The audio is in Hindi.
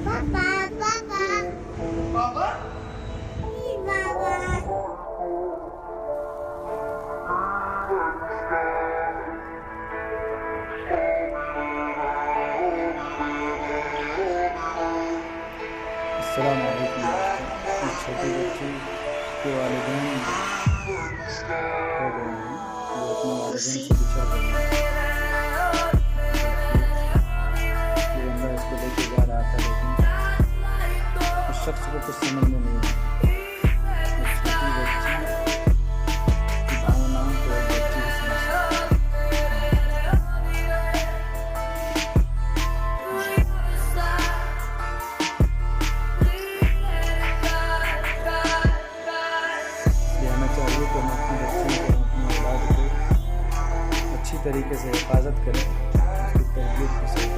पापा पापा बाबा बाबा अस्सलाम वालेकुम दोस्तों। इस छोटे बच्चे के वालिदैन हो गए हैं, वो अपने वालिदैन से बिछड़ गए हैं। ये बंदा इसको लेके जा रहा था, लेकिन उस शख्स को कुछ समझ